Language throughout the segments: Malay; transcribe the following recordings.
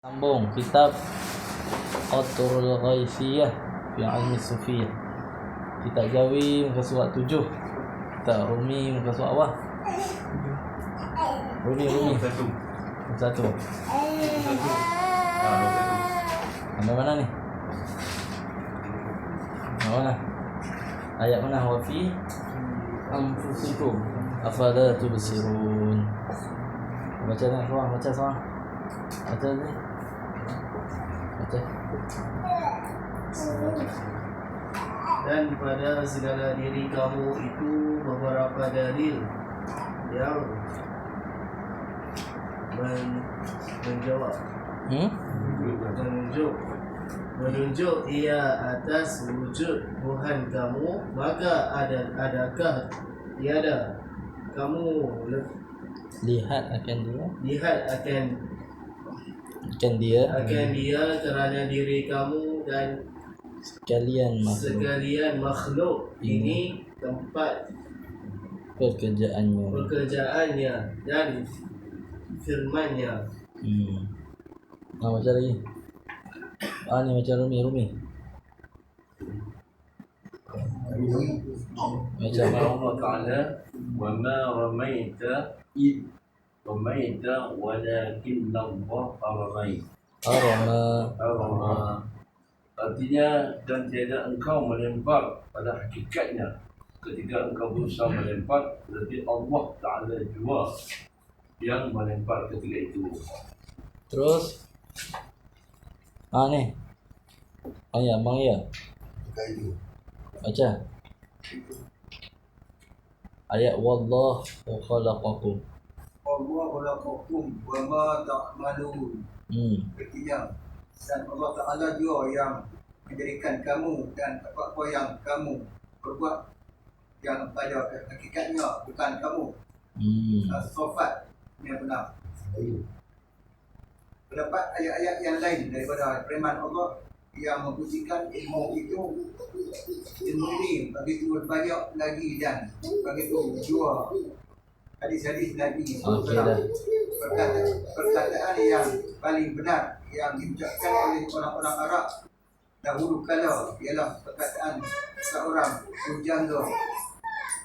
Sambung kitab Aturul Ghaisiyah fi Ilmi Sufiyah. Kitab Jawi muka surat 7. Kitab Rumi muka surat apa? Rumi 1. Sampai mana ni? Mana? Ayat mana? Wa fi anfusikum afala tubsirun. Baca nak seorang, baca seorang. Baca ni. Baca. Dan pada segala diri kamu itu beberapa dalil yang menunjuk ia atas wujud Tuhan kamu, maka adakah tiada kamu lihat akan dia kerana diri kamu dan sekalian makhluk ini tempat pekerjaannya dan firman-Nya. Baca lagi. Ni macam Rumi. Macam Allah Ta'ala wa ma ramaita id ramaita walakinna Allah arama. Artinya, dan tiada engkau melempar pada hakikatnya ketika engkau berusaha melempar, tetapi Allah Ta'ala jua yang melempar ketika itu. terus ni Abang ya baca ayat wallahu khalaqakum. Allah khalaqakum wa ma ta'malun. Artinya, dan Allah Ta'ala juga yang menjadikan kamu dan apa-apa yang kamu berbuat yang pada hakikatnya bukan kamu. Sifat yang benar. Terdapat ayat-ayat yang lain daripada firman Allah yang membuktikan ilmu ini begitu banyak lagi dan begitu juga hadis-hadis Nabi perkataan yang paling benar yang diucapkan oleh orang-orang Arab dahulu kala ialah perkataan seorang pujangga.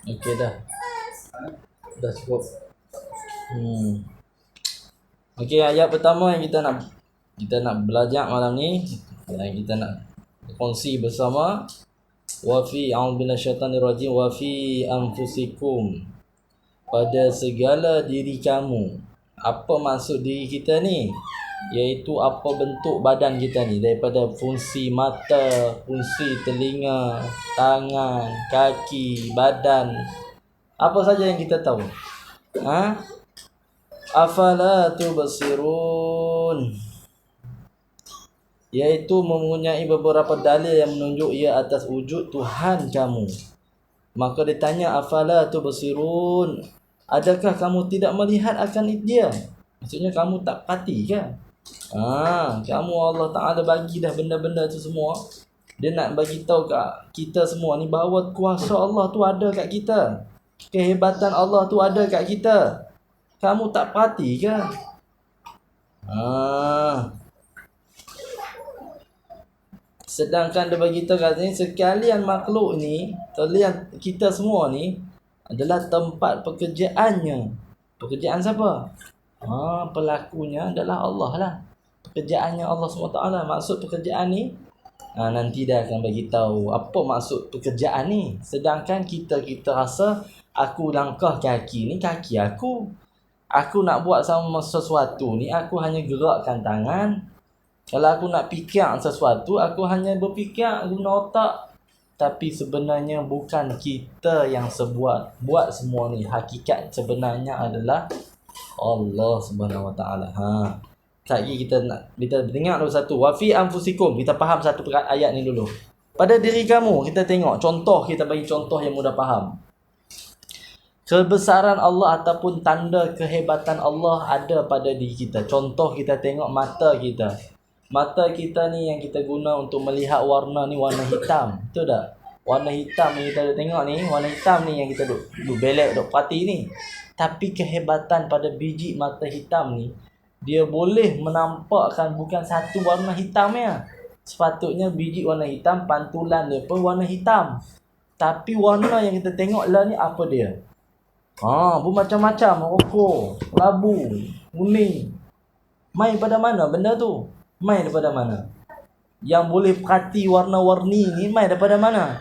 Okey dah cukup. Okey, ayat pertama yang kita nak belajar malam ni, yang kita nak kongsi bersama, wa fi a'udzubillahi syaitanir rajim wa fi anfusikum, pada segala diri kamu. Apa maksud diri kita ni? Iaitu apa bentuk badan kita ni, daripada fungsi mata, fungsi telinga, tangan, kaki, badan, apa saja yang kita tahu. Afala tubsirun, iaitu mempunyai beberapa dalil yang menunjuk ia atas wujud Tuhan kamu. Maka ditanya afala tubsirun, adakah kamu tidak melihat akan dia? Maksudnya kamu tak pati ke? Kamu Allah Ta'ala bagi dah benda-benda tu semua. Dia nak bagi tahu kat kita semua ni bahawa kuasa Allah tu ada kat kita. Kehebatan Allah tu ada kat kita. Kamu tak perhati ke? Sedangkan dia bagi tahu katanya sekalian makhluk ni, sekalian kita semua ni adalah tempat pekerjaannya. Pekerjaan siapa? Pelakunya adalah Allah lah. Pekerjaannya Allah SWT. Maksud pekerjaan ni nanti dia akan bagi tahu apa maksud pekerjaan ni. Sedangkan kita rasa aku langkah kaki ni kaki aku. Aku nak buat sama sesuatu ni aku hanya gerakkan tangan. Kalau aku nak fikir sesuatu aku hanya berfikir guna otak. Tapi sebenarnya bukan kita yang buat semua ni. Hakikat sebenarnya adalah Allah Subhanahu Wa Taala. Sekali kita dengar dulu satu. Wa fi anfusikum. Kita faham satu ayat ni dulu. Pada diri kamu, kita tengok contoh, kita bagi contoh yang mudah faham. Kebesaran Allah ataupun tanda kehebatan Allah ada pada diri kita. Contoh kita tengok mata kita. Mata kita ni yang kita guna untuk melihat warna ni warna hitam. Betul tak? Warna hitam yang kita tengok ni, warna hitam ni yang kita duk belek, duk perhati ni. Tapi kehebatan pada biji mata hitam ni, dia boleh menampakkan bukan satu warna hitamnya. Sepatutnya biji warna hitam, pantulan dia pun warna hitam. Tapi warna yang kita tengok lah ni apa dia? Bermacam-macam, rokok, labu, kuning. Mai pada mana benda tu? Mai daripada mana? Yang boleh perhati warna-warni ni mai daripada mana?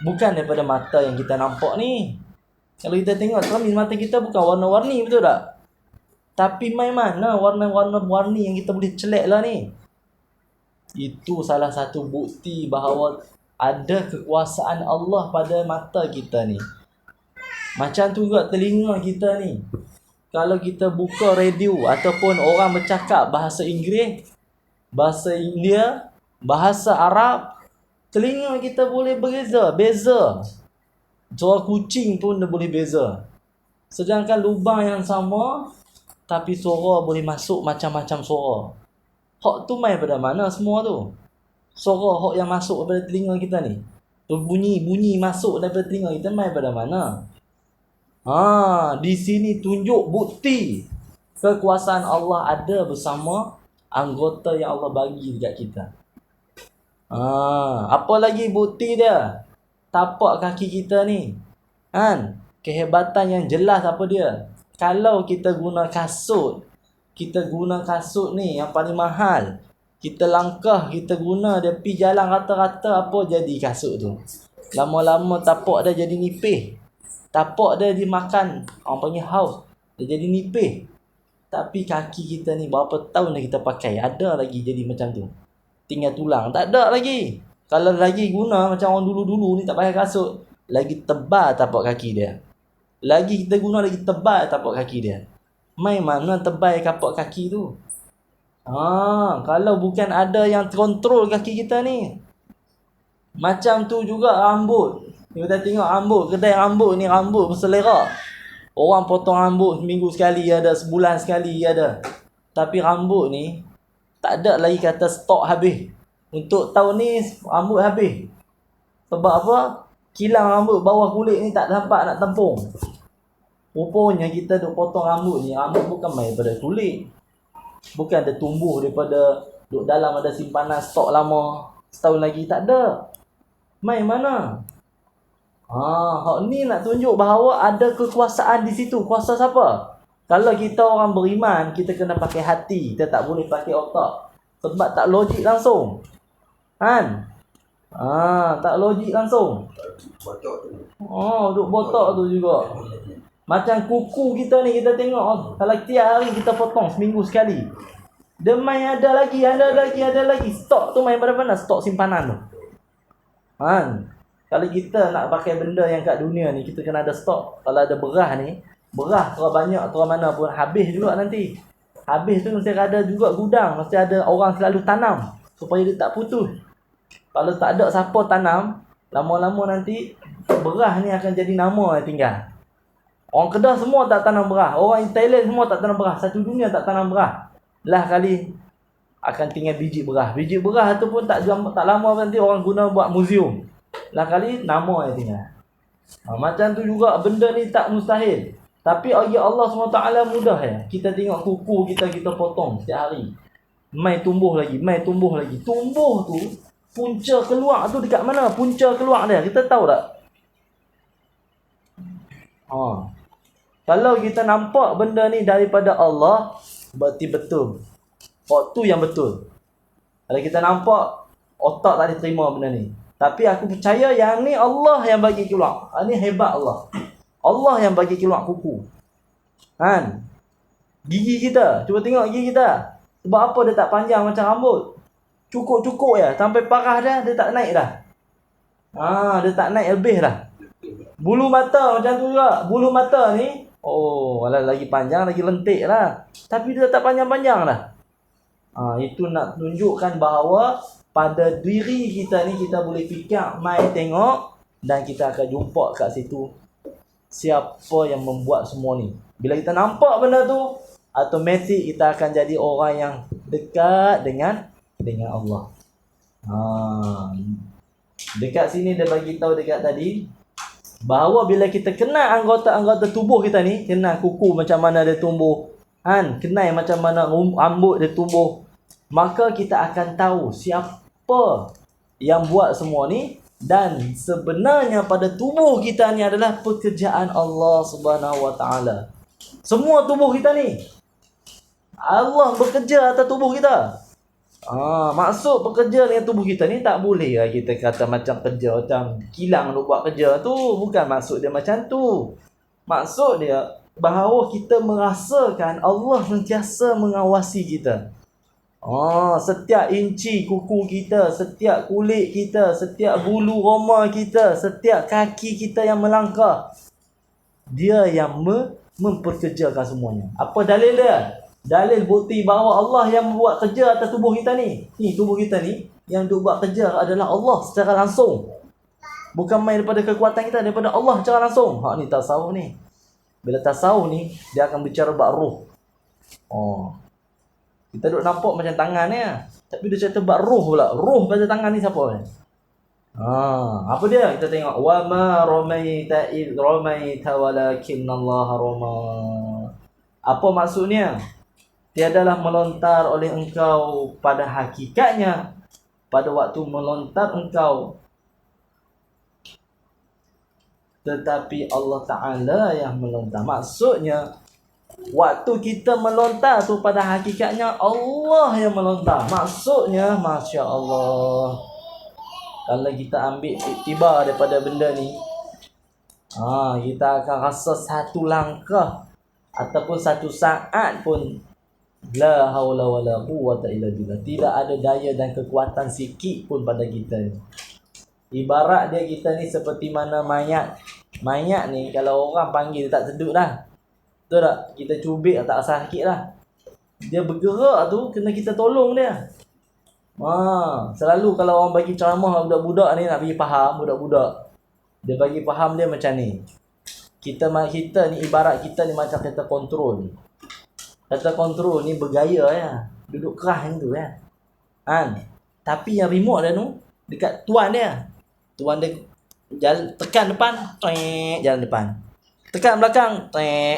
Bukan daripada mata yang kita nampak ni. Kalau kita tengok cermin mata kita bukan warna-warni, betul tak? Tapi mai mana warna-warni yang kita boleh celak lah ni? Itu salah satu bukti bahawa ada kekuasaan Allah pada mata kita ni. Macam tu juga telinga kita ni. Kalau kita buka radio ataupun orang bercakap bahasa Inggeris, bahasa India, bahasa Arab, telinga kita boleh beza. Suara kucing pun dia boleh beza. Sedangkan lubang yang sama, tapi suara boleh masuk macam-macam suara. Hak tu mai pada mana semua tu? Suara hak yang masuk daripada telinga kita ni. Bunyi masuk daripada telinga kita mai pada mana? Di sini tunjuk bukti kekuasaan Allah ada bersama anggota yang Allah bagi dekat kita. Apa lagi bukti dia? Tapak kaki kita ni. Kehebatan yang jelas apa dia? Kalau kita guna kasut ni yang paling mahal. Kita langkah, kita guna dia pi jalan rata-rata, apa jadi kasut tu? Lama-lama tapak dia jadi nipis. Tapak dia dimakan, orang panggil haus. Dia jadi nipis. Tapi kaki kita ni berapa tahun dah kita pakai, ada lagi jadi macam tu. Tinggal tulang, tak ada lagi. Kalau lagi guna macam orang dulu-dulu ni tak pakai kasut, lagi tebal tapak kaki dia. Lagi kita guna lagi tebal tapak kaki dia. Mai mana tebal tapak kaki tu? Kalau bukan ada yang kontrol kaki kita ni. Macam tu juga rambut. Kita tengok rambut, kedai rambut ni rambut berselera. Orang potong rambut seminggu sekali ada, sebulan sekali ada. Tapi rambut ni tak ada lagi kata stok habis. Untuk tahun ni rambut habis. Sebab apa? Kilang rambut bawah kulit ni tak nampak nak tempung. Rupanya kita duk potong rambut ni, rambut bukan main daripada kulit. Bukan dia tumbuh daripada duk dalam ada simpanan stok lama. Setahun lagi tak ada. Main mana? Hak ni nak tunjuk bahawa ada kekuasaan di situ. Kuasa siapa? Kalau kita orang beriman, kita kena pakai hati. Kita tak boleh pakai otak. Sebab tak logik langsung. Tak logik langsung. Duk botak tu juga. Macam kuku kita ni, kita tengok. Kalau tiap hari kita potong seminggu sekali. Dia main ada lagi. Stok tu main pada mana? Stok simpanan tu. Kalau kita nak pakai benda yang kat dunia ni, kita kena ada stok. Kalau ada beras ni, beras terlalu banyak, terlalu mana pun habis juga nanti. Habis tu mesti ada juga gudang. Mesti ada orang selalu tanam supaya dia tak putus. Kalau tak ada siapa tanam, lama-lama nanti beras ni akan jadi nama yang tinggal. Orang Kedah semua tak tanam beras. Orang Thailand semua tak tanam beras. Satu dunia tak tanam beras. Lah kali akan tinggal biji beras. Biji beras tu pun tak lama nanti orang guna buat muzium. Lah kali nama yang tinggal. Macam tu juga benda ni tak mustahil. Tapi ya Allah SWT mudah ya. Kita tengok kuku kita potong setiap hari. Mai tumbuh lagi. Tumbuh tu, punca keluar tu dekat mana? Punca keluar dia, kita tahu tak? Kalau kita nampak benda ni daripada Allah, berarti betul. Waktu yang betul. Kalau kita nampak, otak tak boleh terima benda ni. Tapi aku percaya yang ni Allah yang bagi keluar. Ini hebat Allah. Allah yang bagi keluar kuku. Gigi kita. Cuba tengok gigi kita. Sebab apa dia tak panjang macam rambut? Cukup-cukup ya. Sampai parah dia tak naik dah. Dia tak naik lebih dah. Bulu mata macam tu juga. Bulu mata ni, lagi panjang, lagi lentik lah. Tapi dia tak panjang-panjang dah. Itu nak tunjukkan bahawa pada diri kita ni kita boleh fikir, mai tengok, dan kita akan jumpa kat situ siapa yang membuat semua ni. Bila kita nampak benda tu, automatik kita akan jadi orang yang dekat dengan Allah. Dekat sini dia bagi tahu dekat tadi bahawa bila kita kena anggota-anggota tubuh kita ni, kena kuku macam mana dia tumbuh, Kenal macam mana rambut dia tumbuh, maka kita akan tahu siapa yang buat semua ni. Dan sebenarnya pada tubuh kita ni adalah pekerjaan Allah Subhanahu Wa Taala. Semua tubuh kita ni Allah bekerja atas tubuh kita. Maksud bekerja dengan tubuh kita ni, tak boleh lah kita kata macam kerja macam kilang duk buat kerja tu. Bukan maksud dia macam tu. Maksud dia bahawa kita merasakan Allah sentiasa mengawasi kita. Setiap inci kuku kita, setiap kulit kita, setiap bulu roma kita, setiap kaki kita yang melangkah, dia yang memperkerjakan semuanya. Apa dalil dia? Dalil bukti bahawa Allah yang buat kerja atas tubuh kita ni. Tubuh kita ni yang duk buat kerja adalah Allah secara langsung. Bukan main daripada kekuatan kita, daripada Allah secara langsung. Ni tasawuf ni. Bila tasawuf ni, dia akan bicara bab roh. Kita duk nampak macam tangan ni, tapi dia cerita bab roh pula. Roh pada tangan ni siapa ni? Apa dia? Kita tengok. Wa ma ramaita id ramaita walakinnallaha rama. Apa maksudnya? Tiadalah melontar oleh engkau pada hakikatnya pada waktu melontar engkau, tetapi Allah Ta'ala yang melontar. Maksudnya waktu kita melontar tu pada hakikatnya Allah yang melontar. Maksudnya Masya Allah, kalau kita ambil iktibar daripada benda ni, kita akan rasa satu langkah ataupun satu saat pun la haula wala quwwata illa billah, tidak ada daya dan kekuatan sikit pun pada kita ni. Ibarat dia kita ni seperti mana mayat. Mayat ni kalau orang panggil dia tak sedut dah. Betul tak? Kita cubit tak sakit lah. Dia bergerak tu kena kita tolong dia. Selalu kalau orang bagi ceramah budak-budak ni nak bagi faham budak-budak, dia bagi faham dia macam ni. Kita ni ibarat kita ni macam kereta kontrol. Kereta kontrol ni bergaya ya. Duduk keras macam tu ya. Tapi yang remote dia tu dekat tuan dia. Tuan dia jalan, tekan depan, jalan depan. Tekan belakang,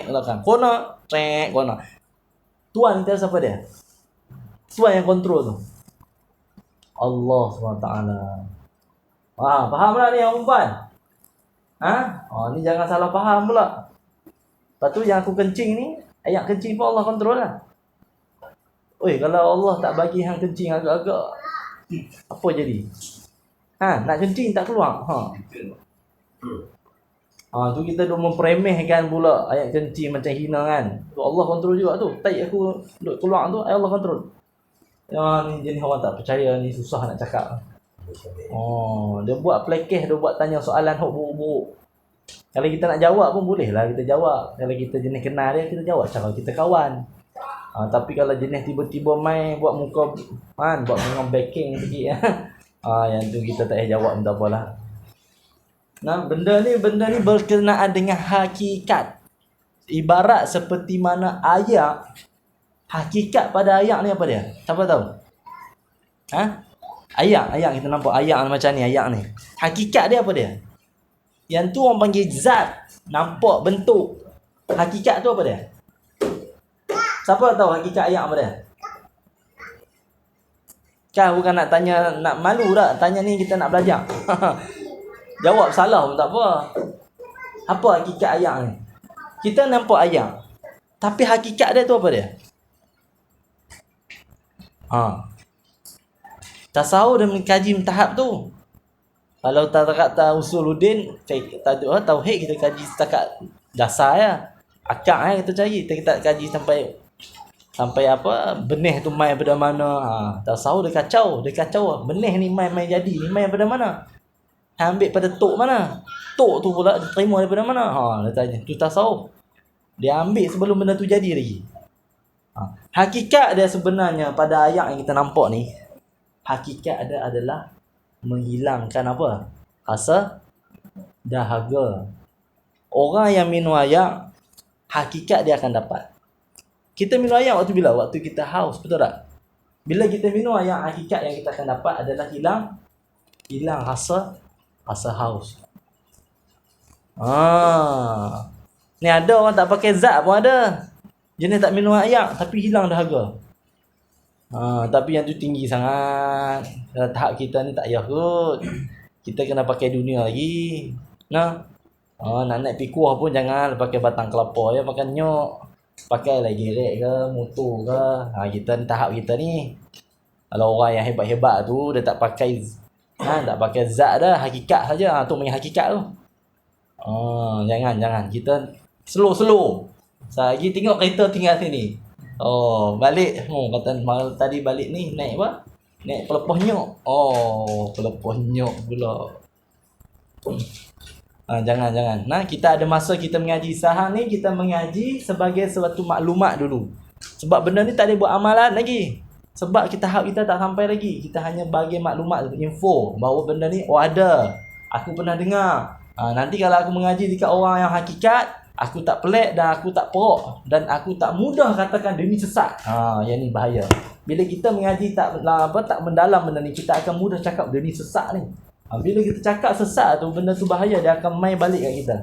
belakang. Corner, corner. Tuan kita siapa dia? Tuan yang kontrol tu Allah SWT. Faham tak ni orang perempuan? Ni jangan salah faham pula. Lepas tu yang aku kencing ni, ayat kencing pun Allah kontrol lah. Kalau Allah tak bagi hang kencing agak-agak, apa jadi? Nak kencing tak keluar. Tu kita duk memperemehkan pula ayat kencing macam hina kan. Tu Allah kontrol juga tu. Tai aku duk keluar tu, Allah kontrol. Ni jenis orang tak percaya ni, susah nak cakap. Dia buat plekeh, dia buat tanya soalan hok buruk-buruk. Kalau kita nak jawab pun boleh lah kita jawab. Kalau kita jenis kenal dia, kita jawab cara kita kawan. Tapi kalau jenis tiba-tiba main buat muka buat muka backing sikit yang tu kita tak payah jawab, tak apalah. Benda ni berkenaan dengan hakikat. Ibarat seperti mana ayat. Hakikat pada ayat ni apa dia? Siapa tahu? Ayat kita nampak ayat macam ni, ayat ni. Hakikat dia apa dia? Yang tu orang panggil zat, nampak bentuk. Hakikat tu apa dia? Siapa tahu hakikat ayat apa dia? Kan bukan nak tanya, nak malu tak? Tanya ni kita nak belajar. Jawab salah pun tak apa. Apa hakikat ayat ni? Kita nampak ayat, tapi hakikat dia tu apa dia? Tasawuf dan mengkaji tahap tu. Kalau tak usuluddin, tauhid kita kaji setakat dasar ya. Akak kita cari, kita kaji sampai apa, benih tu mai pada mana. Tasawuf dia kacau. Benih ni mai jadi, ni mai pada mana? Ambil pada tok mana? Tok tu pula diterima daripada mana? Dia tanya. Tu tasawuf. Dia ambil sebelum benda tu jadi lagi. Hakikat dia sebenarnya pada ayat yang kita nampak ni, hakikat dia adalah menghilangkan apa? Rasa dahaga. Orang yang minum ayat, hakikat dia akan dapat. Kita minum ayat waktu bila? Waktu kita haus, betul tak? Bila kita minum ayat, hakikat yang kita akan dapat adalah hilang rasa haus. Ni ada orang tak pakai zat pun ada. Jenis tak minum air tapi hilang dahaga. Tapi yang tu tinggi sangat. Tahap kita ni tak payah kot. Kita kena pakai dunia lagi. Nak naik pikuah pun jangan pakai batang kelapa ya, makan nyok. Pakai lagi gerek ke, motor ke. Kita ni tahap kita ni. Kalau orang yang hebat-hebat tu dia tak pakai tak pakai zat dah, hakikat saja. Tu punya hakikat tu. Jangan kita slow. Lagi tengok kereta tinggal sini. Balik. Kata tadi balik ni naik apa? Naik pelepah nyok. Pelepah nyok pula. Jangan. Kita ada masa kita mengaji. Sahang ni kita mengaji sebagai suatu maklumat dulu. Sebab benda ni tak ada buat amalan lagi. Sebab tahap kita tak sampai lagi. Kita hanya bagi maklumat, info bahawa benda ni ada. Aku pernah dengar. Nanti kalau aku mengaji dekat orang yang hakikat, aku tak pelik dan aku tak perok dan aku tak mudah katakan dia ni sesat. Yang ni bahaya. Bila kita mengaji tak mendalam benda ni, kita akan mudah cakap dia ni sesat ni. Bila kita cakap sesat tu, benda tu bahaya, dia akan main balik kat kita.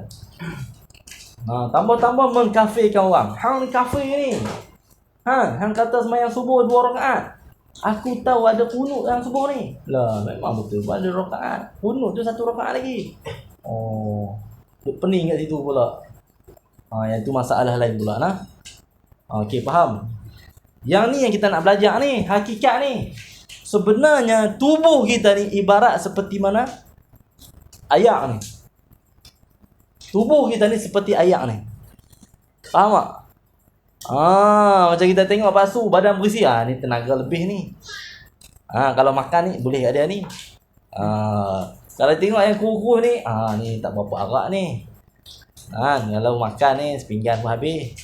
Tambah-tambah mengkafirkan orang. Hang ni kafir ni. Hang kata sembahyang subuh 2 rakaat. Aku tahu ada kunut dalam subuh ni. Lah, memang betul. Ada rakaat. Kunut tu 1 rakaat lagi. Duk pening kat situ pula. Yang tu masalah lain pula nah. Okey, faham. Yang ni yang kita nak belajar ni, hakikat ni. Sebenarnya tubuh kita ni ibarat seperti mana? Ayak ni. Tubuh kita ni seperti ayak ni. Faham tak? Macam kita tengok pasu badan berisi, ni tenaga lebih ni. Kalau makan ni boleh kat dia ni. Kalau tengok yang kuruh ni, ni tak berapa arak ni. Kalau makan ni sepinggan pun habis.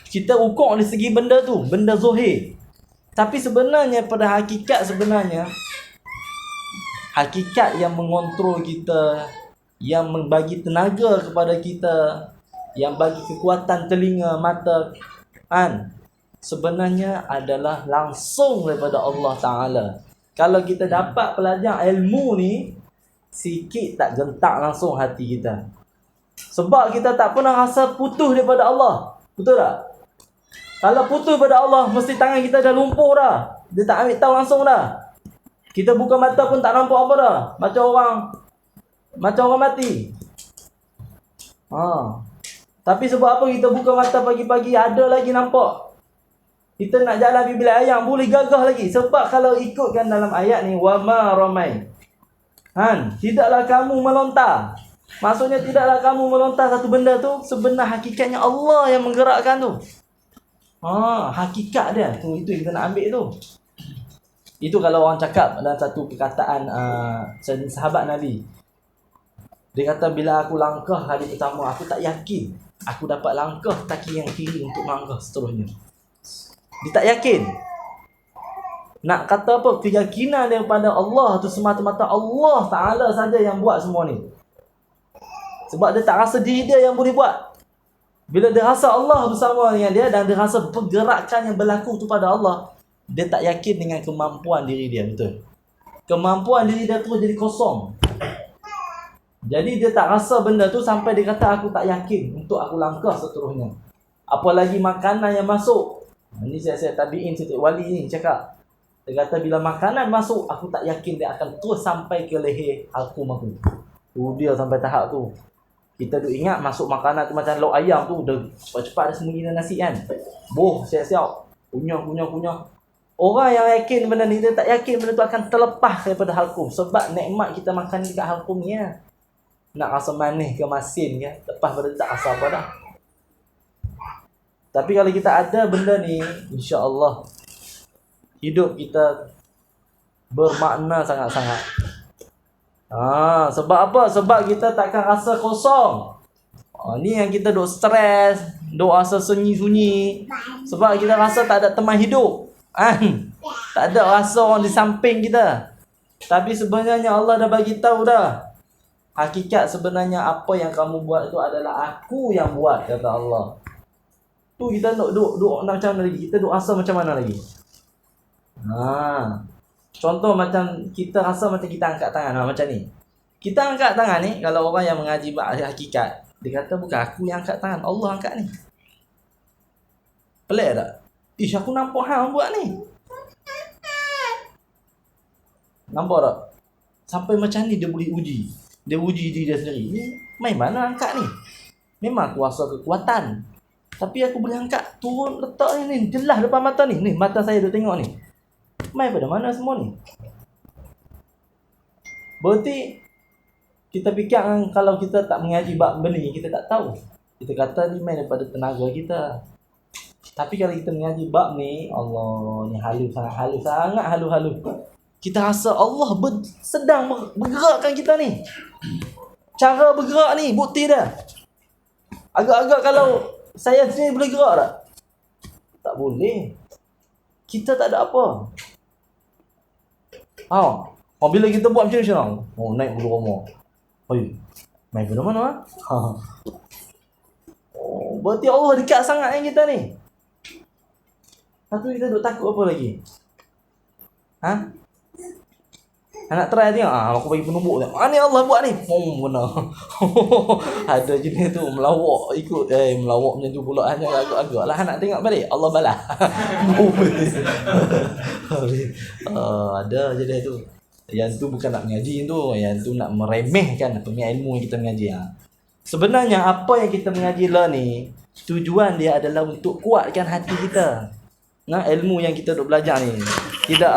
Kita ukur dari segi benda tu, benda zahir. Tapi sebenarnya pada hakikat sebenarnya, hakikat yang mengontrol kita, yang membagi tenaga kepada kita, yang bagi kekuatan telinga, mata, sebenarnya adalah langsung daripada Allah Ta'ala. Kalau kita dapat pelajar ilmu ni, sikit tak gentak langsung hati kita. Sebab kita tak pernah rasa putus daripada Allah. Betul tak? Kalau putus daripada Allah, mesti tangan kita dah lumpuh dah. Dia tak ambil tahu langsung dah. Kita buka mata pun tak nampak apa dah. Macam orang mati. Tapi sebab apa kita buka mata pagi-pagi ada lagi nampak. Kita nak jalan pergi bilik ayam boleh gagah lagi. Sebab kalau ikutkan dalam ayat ni, wa ma ramai. Tidaklah kamu melontar. Maksudnya tidaklah kamu melontar satu benda tu, sebenar hakikatnya Allah yang menggerakkan tu. Hakikat dia tu, itu yang kita nak ambil tu. Itu kalau orang cakap dalam satu perkataan sahabat Nabi. Dia kata bila aku langkah hari pertama, aku tak yakin aku dapat langkah kaki yang kiri untuk langkah seterusnya. Dia tak yakin. Nak kata apa? Keyakinan daripada Allah tu semata-mata Allah Ta'ala saja yang buat semua ni. Sebab dia tak rasa diri dia yang boleh buat. Bila dia rasa Allah bersama dengan dia dan dia rasa pergerakan yang berlaku tu pada Allah, dia tak yakin dengan kemampuan diri dia, betul. Kemampuan diri dia terus jadi kosong. Jadi dia tak rasa benda tu sampai dia kata aku tak yakin untuk aku langkah seterusnya. Apalagi makanan yang masuk. Ini saya tabi'in Siti Wali ni cakap. Dia kata bila makanan masuk, aku tak yakin dia akan terus sampai ke leher halkum aku. Dia sampai tahap tu. Kita duk ingat masuk makanan tu macam lauk ayam tu, dah cepat-cepat dah sembunyi dalam nasi kan. Siap-siap. Kunyah. Orang yang yakin benda ni, dia tak yakin benda tu akan terlepas daripada halkum. Sebab nikmat kita makan dekat halkum ni ya. Nak rasa manis ke masin ke, lepas pada tak rasa apa dah. Tapi kalau kita ada benda ni, insya-Allah hidup kita bermakna sangat-sangat. Sebab apa? Sebab kita takkan rasa kosong. Ni yang kita duk stres, duk rasa sunyi-sunyi. Sebab kita rasa tak ada teman hidup. Tak ada rasa orang di samping kita. Tapi sebenarnya Allah dah bagi tahu dah. Hakikat sebenarnya apa yang kamu buat itu adalah aku yang buat, kata Allah. Tu kita duk macam mana lagi? Kita duk rasa macam mana lagi? Contoh macam kita rasa macam kita angkat tangan macam ni. Kita angkat tangan ni, kalau orang yang mengaji hakikat, dia kata bukan aku yang angkat tangan, Allah angkat ni. Pelik tak? Ish, aku nampak hang buat ni. Nampak tak? Sampai macam ni dia boleh uji. Dia uji diri dia sendiri. Ni main mana angkat ni? Memang kuasa kekuatan. Tapi aku boleh angkat, turun letak ni. Jelas depan mata ni. Ni mata saya dia tengok ni. Main pada mana semua ni? Berarti kita fikir kalau kita tak mengaji bab benda ni, kita tak tahu. Kita kata ni main daripada tenaga kita. Tapi kalau kita mengaji bab ni, Allah, ni sangat halus. Kita rasa Allah sedang bergerakkan kita ni. Cara bergerak ni, bukti dah. Agak-agak kalau saya sendiri boleh gerak tak? Tak boleh. Kita tak ada apa. Bila kita buat macam ni, naik bulu roma. Main ke mana? Berarti Allah dekat sangat dengan kita ni. Lepas tu kita duk takut apa lagi? Nak try tengok. Aku bagi penumbuk tengok. Ni Allah buat ni. Benar. Ada jenis tu melawak ikut. Melawak macam tu pula. Hanya agak-agak lah. Nak tengok balik. Allah balas. Ada jenis tu. Yang tu bukan nak mengaji tu. Yang tu nak meremehkan punya ilmu yang kita mengaji. Sebenarnya apa yang kita mengaji lah ni, tujuan dia adalah untuk kuatkan hati kita. Ilmu yang kita duk belajar ni tidak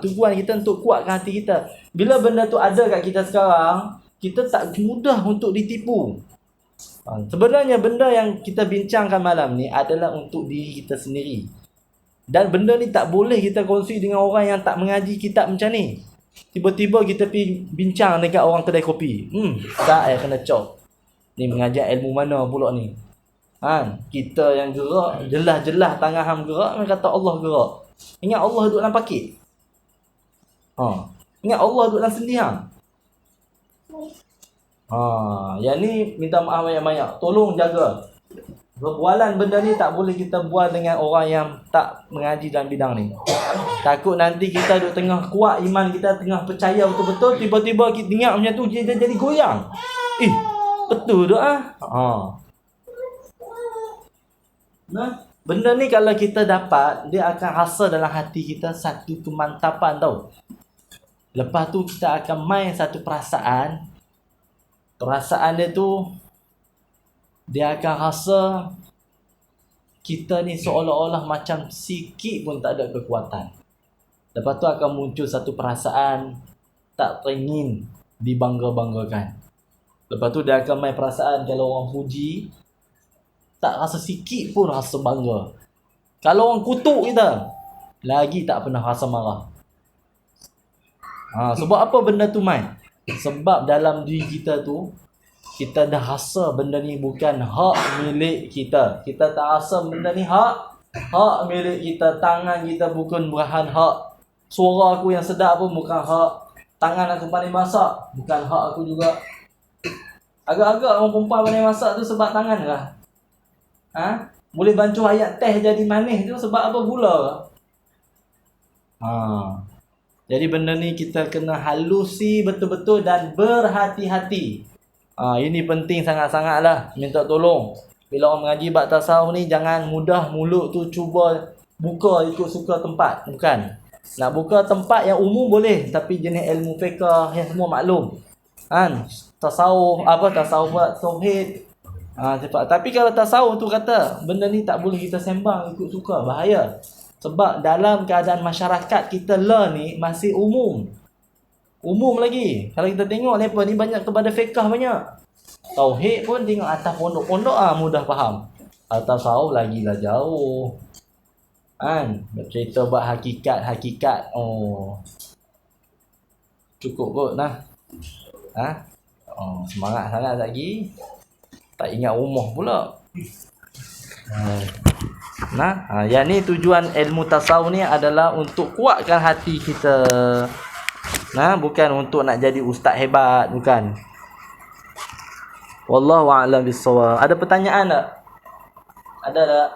tujuan kita untuk kuatkan hati kita. Bila benda tu ada kat kita sekarang, kita tak mudah untuk ditipu. Sebenarnya benda yang kita bincangkan malam ni adalah untuk diri kita sendiri. Dan benda ni tak boleh kita kongsi dengan orang yang tak mengaji kitab macam ni. Tiba-tiba kita pergi bincang dekat orang kedai kopi. Tak kena cop. Ni mengajar ilmu mana pula ni? Kita yang gerak, jelas-jelas tangan hang gerak, mereka kata Allah gerak. Ingat Allah duduk dalam pakit. Ingat Allah duduk dalam sendi hang. Yang ni minta maaf banyak-banyak. Tolong jaga. Perbualan benda ni tak boleh kita buat dengan orang yang tak mengaji dalam bidang ni. Takut nanti kita duduk tengah kuat iman kita, tengah percaya betul-betul, tiba-tiba kita dengar macam tu dia jadi goyang. Betul tu benda ni kalau kita dapat, dia akan rasa dalam hati kita satu kemantapan tau. Lepas tu kita akan main satu perasaan. Perasaan dia tu, dia akan rasa kita ni seolah-olah macam sikit pun tak ada kekuatan. Lepas tu akan muncul satu perasaan tak teringin dibangga-banggakan. Lepas tu dia akan main perasaan kalau orang puji, tak rasa sikit pun rasa bangga. Kalau orang kutuk kita, lagi tak pernah rasa marah. Sebab apa benda tu main? Sebab dalam diri kita tu, kita dah rasa benda ni bukan hak milik kita. Kita tak rasa benda ni hak milik kita. Tangan kita bukan berahan hak. Suara aku yang sedap pun bukan hak. Tangan aku paling masak, bukan hak aku juga. Agak-agak orang perempuan pandai masak tu sebab tangan kah? Boleh bancuh ayat teh jadi manis tu sebab apa? Gula kah? Jadi benda ni kita kena halusi betul-betul dan berhati-hati. Ini penting sangat-sangat lah. Minta tolong. Bila orang mengaji bab tasawuf ni, jangan mudah mulut tu cuba buka ikut suka tempat. Bukan. Nak buka tempat yang umum boleh, tapi jenis ilmu fiqh yang semua maklum. Tasawuf, tasawuf tauhid. Tapi kalau tasawuf tu kata benda ni tak boleh kita sembang ikut suka, bahaya. Sebab dalam keadaan masyarakat kita ni masih umum lagi. Kalau kita tengok mereka ni banyak kepada fiqh banyak. Tauhid pun tengok atas pondok-pondok mudah faham. Tasawuf lagi lah jauh. Cerita buat hakikat. Cukup kot nah. Semangat sangat lagi. Tak ingat rumah pula. Yang ni tujuan ilmu tasawuf ni adalah untuk kuatkan hati kita. Bukan untuk nak jadi ustaz hebat, bukan. Wallahu a'lam bissawab. Ada pertanyaan tak? Ada tak?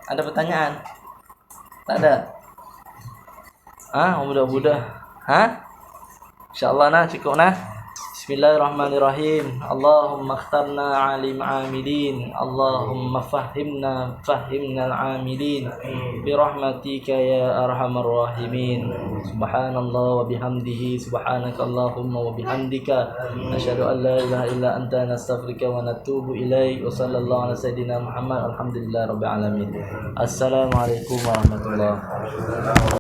Ada pertanyaan? Tak ada. Budak-budak. InsyaAllah cukup Bismillahirrahmanirrahim. Allahumma akhtarna alim amilin. Allahumma fahimna amilin. Birahmatika ya arhamar rahimin. Subhanallah wa bihamdihi. Subhanakallahumma wa bihamdika. Asyhadu an la ilaha illa anta nastaghfiruka wa natubu ilaik. Wa sallallahu ala sayyidina Muhammad. Alhamdulillah rabbil alamin. Assalamualaikum warahmatullahi wabarakatuh.